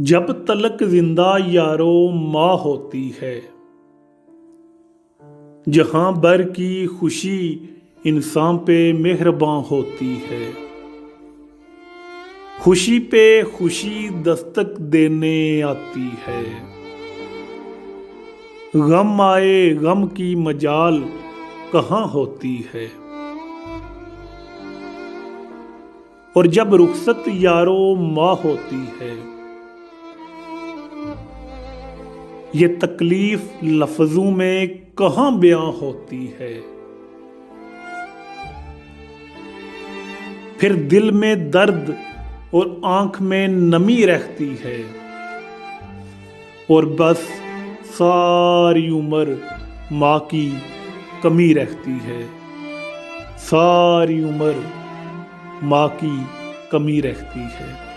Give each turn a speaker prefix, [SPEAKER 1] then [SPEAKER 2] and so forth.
[SPEAKER 1] जब तलक जिंदा यारो माँ होती है, जहां बर की खुशी इंसान पे मेहरबान होती है। खुशी पे खुशी दस्तक देने आती है। गम आए गम की मजाल कहाँ होती है। और जब रुखसत यारो माँ होती है, ये तकलीफ लफ्जों में कहाँ बयां होती है। फिर दिल में दर्द और आंख में नमी रहती है। और बस सारी उम्र माँ की कमी रहती है। सारी उम्र माँ की कमी रहती है।